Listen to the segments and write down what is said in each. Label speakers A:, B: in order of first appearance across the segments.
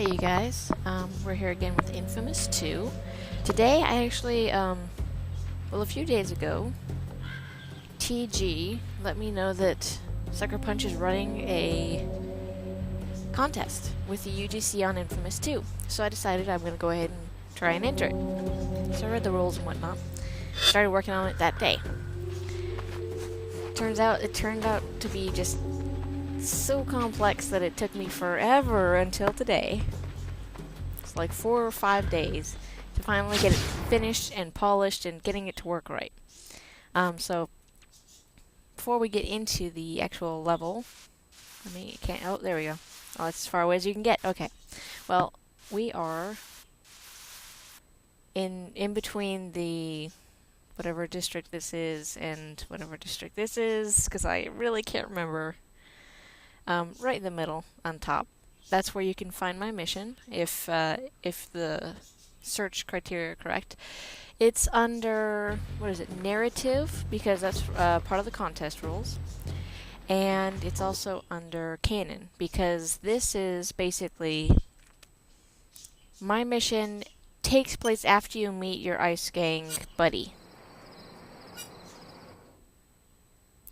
A: Hey you guys, we're here again with Infamous 2. Today I actually, well a few days ago, TG let me know that Sucker Punch is running a contest with the UGC on Infamous 2. So I decided I'm going to go ahead and try and enter it. So I read the rules and whatnot. Started working on it that day. It turned out to be just so complex that it took me forever until today. It's like 4 or 5 days to finally get it finished and polished and getting it to work right. So before we get into the actual level, oh, there we go. Oh, that's as far away as you can get. Okay. Well, we are in between the whatever district this is and whatever district this is, because I really can't remember. Right in the middle, on top. That's where you can find my mission, if the search criteria are correct. It's under, narrative, because that's part of the contest rules. And it's also under Canon, because this is basically, my mission takes place after you meet your Ice Gang buddy.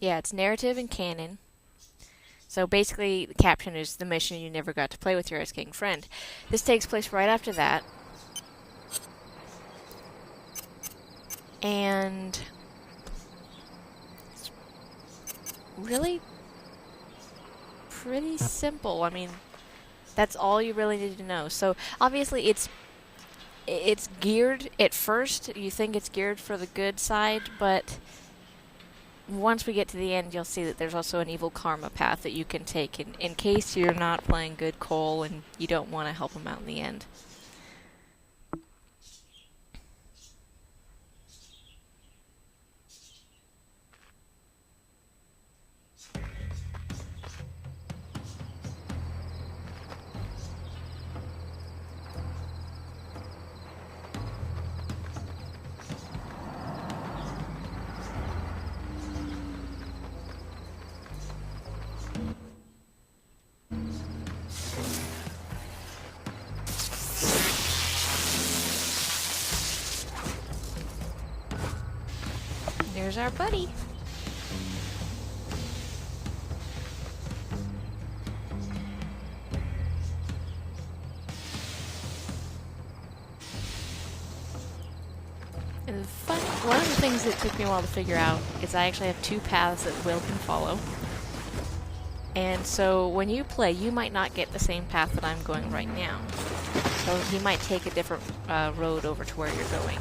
A: Yeah, it's narrative and Canon. So basically, the caption is the mission you never got to play with your Ice King friend. This takes place right after that. And it's really pretty simple. I mean, that's all you really need to know. So obviously it's geared at first. You think it's geared for the good side, but once we get to the end, you'll see that there's also an evil karma path that you can take in case you're not playing good Cole and you don't want to help him out in the end. There's our buddy. And one of the things that took me a while to figure out is I actually have 2 paths that Will can follow. And so when you play, you might not get the same path that I'm going right now. So he might take a different road over to where you're going.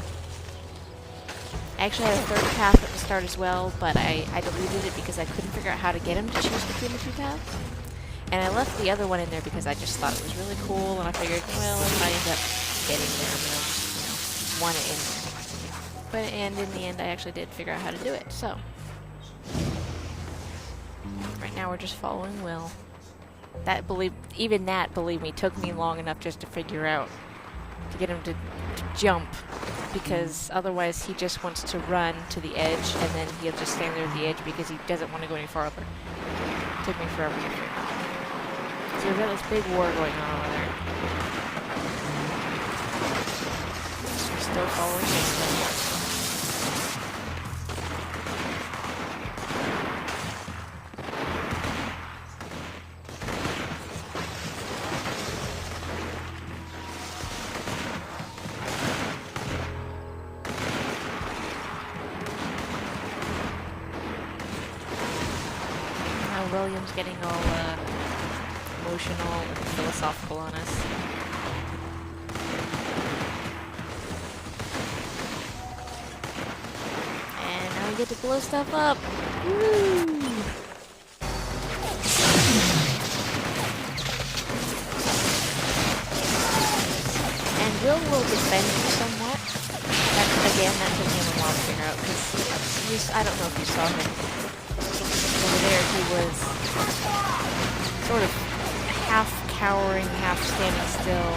A: I actually had a 3rd path at the start as well, but I deleted it because I couldn't figure out how to get him to choose between the 2 paths. And I left the other one in there because I just thought it was really cool, and I figured, well, if I end up getting there, I'm going to just, want it in there. And in the end, I actually did figure out how to do it, so. Right now we're just following Will. Even that, believe me, took me long enough just to figure out, to get him to jump. Because otherwise he just wants to run to the edge, and then he'll just stand there at the edge because he doesn't want to go any farther. It took me forever to figure it out. So we've got this big war going on over there. We're still following him. William's getting all emotional and philosophical on us. And now we get to blow stuff up. Woo! And will defend you somewhat. That took him a while to figure out, because I don't know if you saw him. Over there, he was sort of half cowering, half standing still.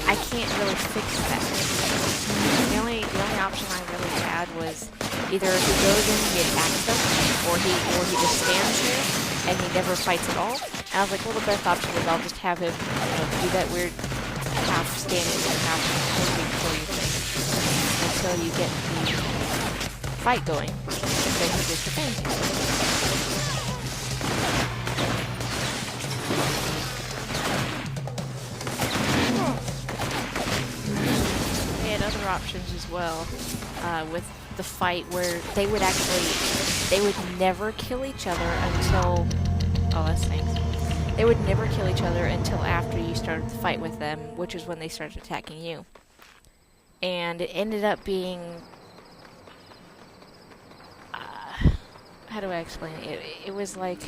A: I can't really fix that. The only option I really had was either if he goes in, he attacks them, or he just stands there and he never fights at all. And I was like, well, the best option is I'll just have him, do that weird half standing and half looking for you thing until you get the fight going, and then he just defends you. They had other options as well, with the fight where they would never kill each other until, oh, that stinks. They would never kill each other until after you started the fight with them, which is when they started attacking you. And it ended up being, how do I explain it? It was like,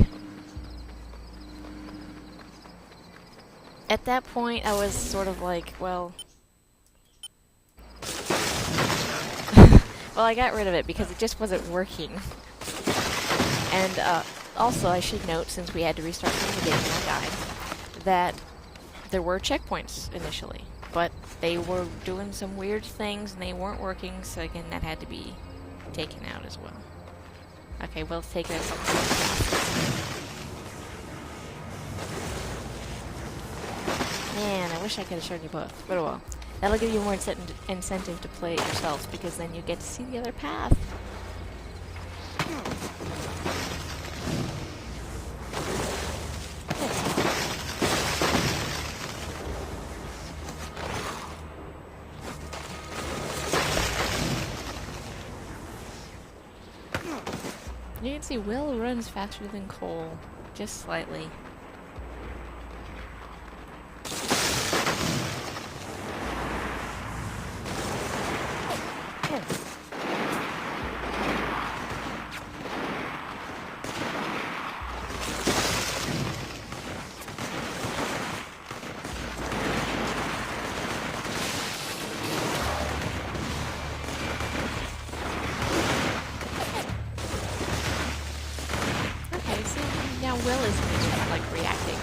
A: at that point I was sort of like, well, well, I got rid of it because it just wasn't working. And also, I should note, since we had to restart from the beginning and I died, that there were checkpoints initially, but they were doing some weird things and they weren't working, so again, that had to be taken out as well. Okay, well, let's take it as Man, I wish I could have shown you both, but oh well. That'll give you more incentive to play it yourselves, because then you get to see the other path. You can see Will runs faster than Cole, just slightly. Will isn't even, like, reacting.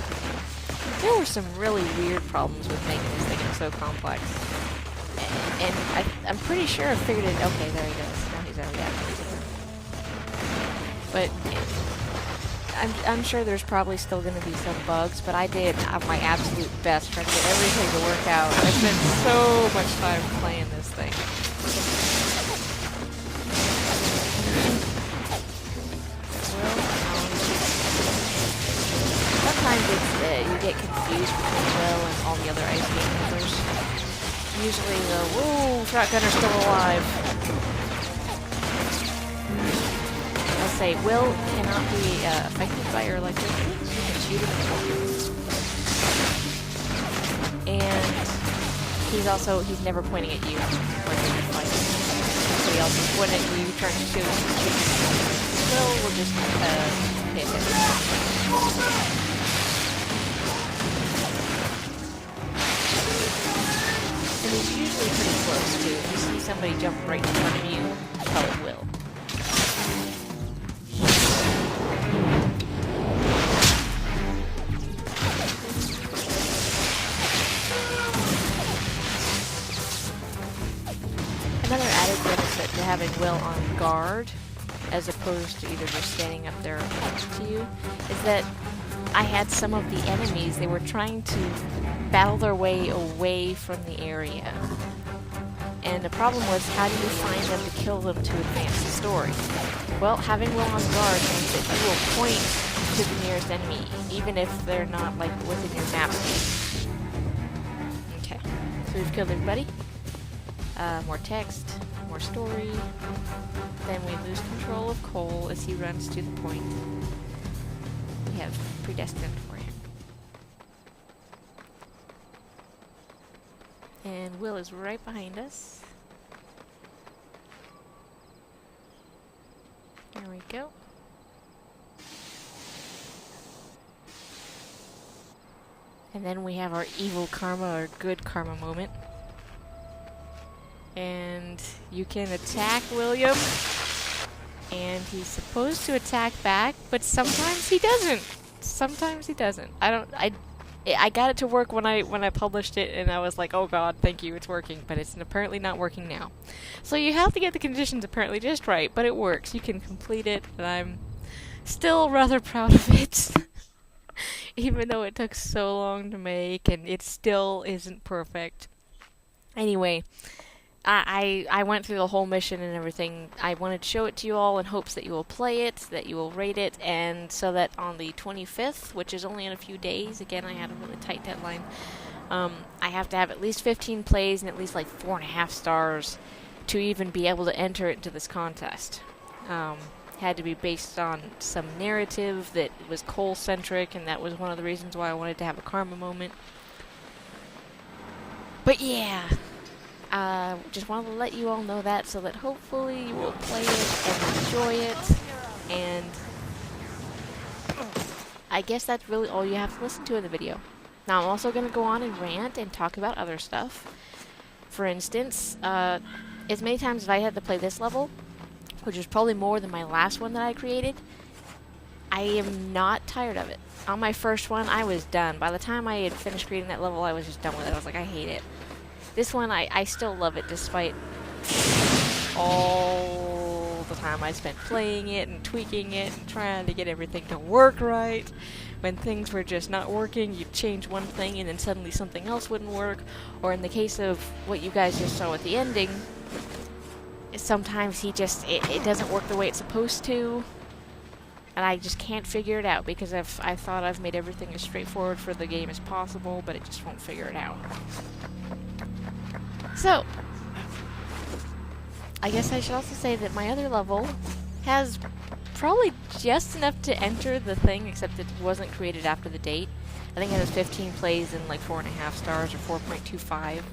A: There were some really weird problems with making this thing so complex. And I'm pretty sure I figured it. Okay, there he goes. Now he's not reacting. But I'm sure there's probably still going to be some bugs, but I did my absolute best trying to get everything to work out. I spent so much time playing this thing. Sometimes it's, you get confused between Will and all the other Icey members. Usually the, whoa, shotgunner's still alive. I'll say, Will cannot be affected by your electric. You can shoot him and he's never pointing at you when you're fighting. Somebody else is pointing at you, trying to shoot him. Will will just pay attention. And he's usually pretty close, too. If you see somebody jump right in front of you, you probably will. Another added benefit to having Will on guard, as opposed to either just standing up there next to you, is that I had some of the enemies, they were trying to battle their way away from the area. And the problem was, how do you find them to kill them to advance the story? Well, having Will on guard means that you will point to the nearest enemy, even if they're not, like, within your map. Okay, so we've killed everybody. More text, more story. Then we lose control of Cole as he runs to the point we have predestined for him. And Will is right behind us. There we go. And then we have our evil karma or good karma moment. And you can attack William. And he's supposed to attack back, but sometimes he doesn't. Sometimes he doesn't. I got it to work when I published it, and I was like, oh god, thank you, it's working, but it's apparently not working now. So you have to get the conditions apparently just right, but it works. You can complete it, and I'm still rather proud of it. even though it took so long to make and it still isn't perfect. Anyway, I went through the whole mission and everything. I wanted to show it to you all in hopes that you will play it, that you will rate it, and so that on the 25th, which is only in a few days, again, I had a really tight deadline, I have to have at least 15 plays and at least like 4.5 stars to even be able to enter it into this contest. Had to be based on some narrative that was Cole-centric, and that was one of the reasons why I wanted to have a karma moment. But yeah, just wanted to let you all know that so that hopefully you will play it and enjoy it. And I guess that's really all you have to listen to in the video. Now I'm also going to go on and rant and talk about other stuff. For instance, as many times as I had to play this level, which is probably more than my last one that I created, I am not tired of it. On my first one, I was done. By the time I had finished creating that level, I was just done with it. I was like, I hate it. This one, I still love it despite all the time I spent playing it and tweaking it and trying to get everything to work right. When things were just not working, you'd change one thing and then suddenly something else wouldn't work. Or in the case of what you guys just saw at the ending, sometimes it doesn't work the way it's supposed to. And I just can't figure it out because I thought I've made everything as straightforward for the game as possible, but it just won't figure it out. So, I guess I should also say that my other level has probably just enough to enter the thing, except it wasn't created after the date. I think it has 15 plays and like 4.5 stars or 4.25.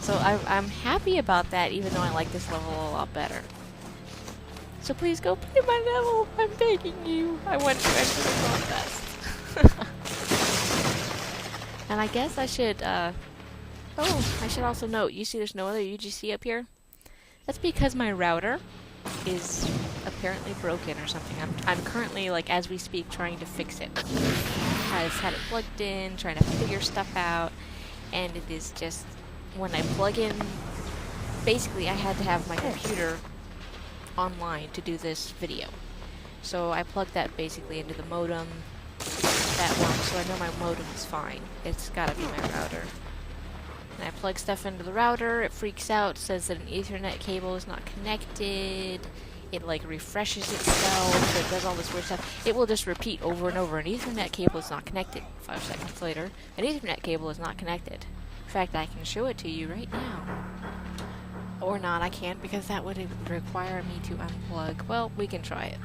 A: So I'm happy about that, even though I like this level a lot better. So please go play my level. I'm begging you. I want to enter the contest. And I guess I should, I should also note, you see there's no other UGC up here? That's because my router is apparently broken or something. I'm currently, like, as we speak, trying to fix it. I've had it plugged in, trying to figure stuff out, and it is just, when I plug in, basically I had to have my computer online to do this video. So I plugged that basically into the modem, that one, so I know my modem is fine. It's gotta be my router. And I plug stuff into the router, it freaks out, says that an Ethernet cable is not connected, it like refreshes itself, so it does all this weird stuff. It will just repeat over and over, an Ethernet cable is not connected. 5 seconds later, an Ethernet cable is not connected. In fact, I can show it to you right now. Or not, I can't, because that would require me to unplug. Well, we can try it.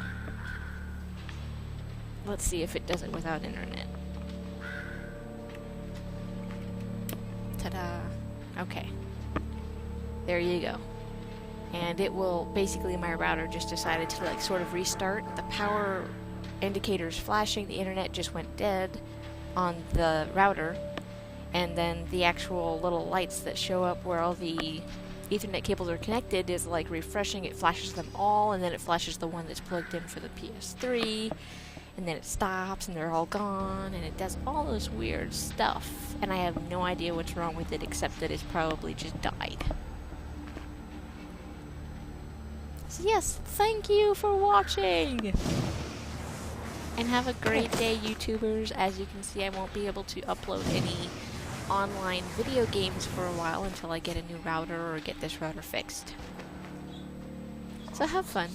A: Let's see if it does it without internet. Ta-da! Okay. There you go. And it will, basically my router just decided to like sort of restart. The power indicator's flashing, the internet just went dead on the router. And then the actual little lights that show up where all the Ethernet cables are connected is like refreshing. It flashes them all, and then it flashes the one that's plugged in for the PS3, and then it stops and they're all gone, and it does all this weird stuff, and I have no idea what's wrong with it except that it's probably just died. So yes, thank you for watching, and have a great day, YouTubers. As you can see, I won't be able to upload any online video games for a while until I get a new router or get this router fixed. So have fun.